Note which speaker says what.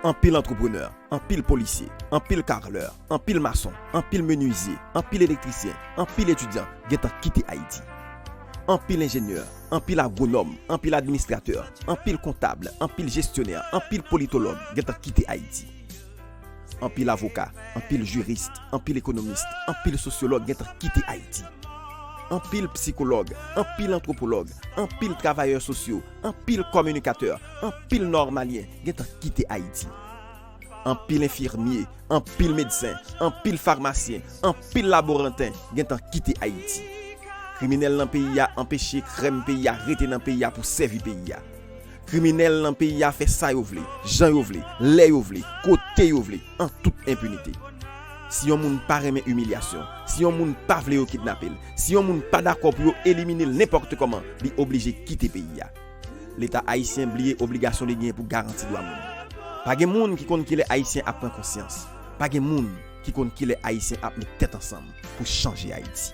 Speaker 1: En pile entrepreneur, en pile policier, en pile carreleur, en pile maçon, en pile menuisier, en pile électricien, en pile étudiant, qui ont quitté Haïti. En pile ingénieur, en pile agronome, en pile administrateur, en pile comptable, en pile gestionnaire, en pile politologue, qui ont quitté Haïti. En pile avocat, en pile juriste, en pile économiste, en pile sociologue, qui ont quitté Haïti. En pile psychologue, en pile anthropologue, en pile travailleurs sociaux, en pile communicateur, en pile normalien, qui ont quitté Haïti. En pile infirmier, en pile médecin, en pile pharmacien, en pile laborantin, qui ont quitté Haïti. Criminel dans le pays a empêché crème pays a arrêté dans le pays pour servir pays. Criminel dans le pays a fait ça yo vle, Jean yo vle, lè yo vle, côté yo vle, en toute impunité. Si yon moun pa reme humiliation, si yon moun pa vle yo kidnapper, si yon moun pas d'accord pour éliminer n'importe comment, li obligé quitter pays. L'état haïtien blié obligation de gagner pour garantir droit moun. Pas gen moun qui konn ki les haïtiens a prendre conscience. Pas gen moun qui konn ki les haïtiens a mettre tête ensemble pour changer Haïti.